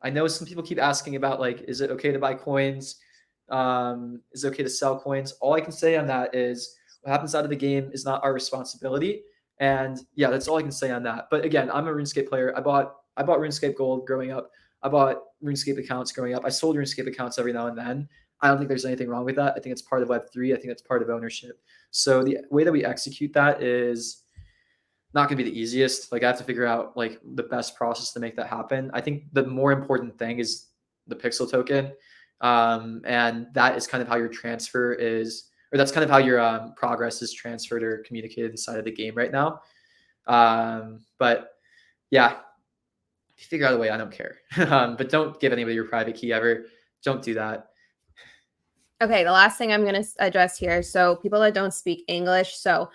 [SPEAKER 2] I know some people keep asking about like, is it okay to buy coins? Is it okay to sell coins? All I can say on that is what happens out of the game is not our responsibility. And yeah, that's all I can say on that. But again, I'm a RuneScape player. I bought RuneScape Gold growing up. I bought RuneScape accounts growing up. I sold RuneScape accounts every now and then. I don't think there's anything wrong with that. I think it's part of Web3. I think it's part of ownership. So the way that we execute that is not going to be the easiest. Like I have to figure out like the best process to make that happen. I think the more important thing is the pixel token. And that is kind of how your transfer is, or that's kind of how your progress is transferred or communicated inside of the game right now. But yeah, if you figure out a way, I don't care. But don't give anybody your private key ever. Don't do that.
[SPEAKER 1] Okay, the last thing I'm going to address here. So people that don't speak English, so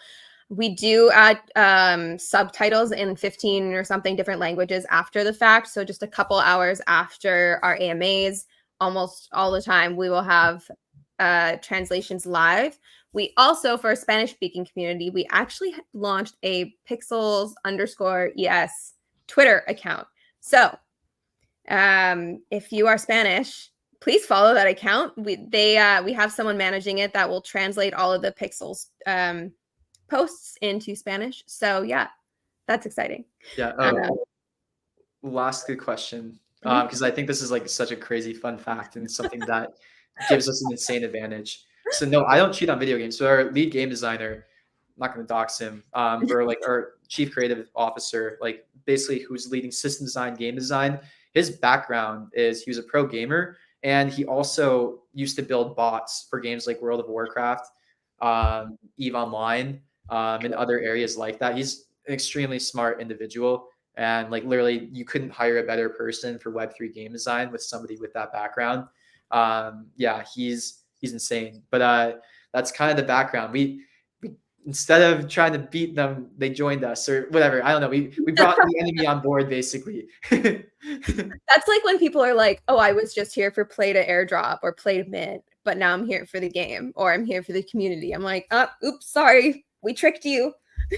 [SPEAKER 1] we do add subtitles in 15 or something different languages after the fact. So just a couple hours after our AMAs, almost all the time, we will have translations live. We also, for a Spanish-speaking community, we actually launched a pixels_es Twitter account. So if you are Spanish, please follow that account. We have someone managing it that will translate all of the Pixels posts into Spanish. So yeah, that's exciting.
[SPEAKER 2] Yeah. Last good question, because I think this is like such a crazy fun fact and something that gives us an insane advantage. So no, I don't cheat on video games. So our lead game designer, I'm not going to dox him, or like our chief creative officer, like basically who's leading system design, game design. His background is he was a pro gamer, and he also used to build bots for games like World of Warcraft, EVE Online, and other areas like that. He's an extremely smart individual, and like literally, you couldn't hire a better person for Web3 game design with somebody with that background. Yeah, he's insane. But that's kind of the background. We instead of trying to beat them, they joined us or whatever. I don't know. We brought the enemy on board basically.
[SPEAKER 1] That's like when people are like, oh, I was just here for play to airdrop or play to mint, but now I'm here for the game or I'm here for the community. I'm like, oh, oops, sorry. We tricked you.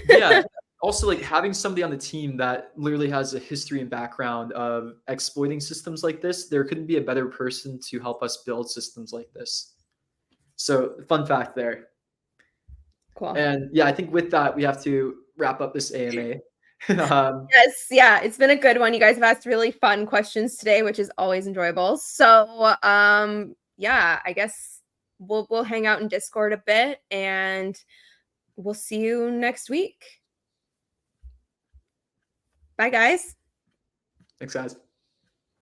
[SPEAKER 2] Yeah. Also, like having somebody on the team that literally has a history and background of exploiting systems like this, there couldn't be a better person to help us build systems like this. So, fun fact there.
[SPEAKER 1] Cool.
[SPEAKER 2] And yeah, I think with that, we have to wrap up this AMA.
[SPEAKER 1] Yes, yeah, it's been a good one. You guys have asked really fun questions today, which is always enjoyable. So, yeah, I guess we'll hang out in Discord a bit, and we'll see you next week. Bye, guys.
[SPEAKER 2] Thanks, guys.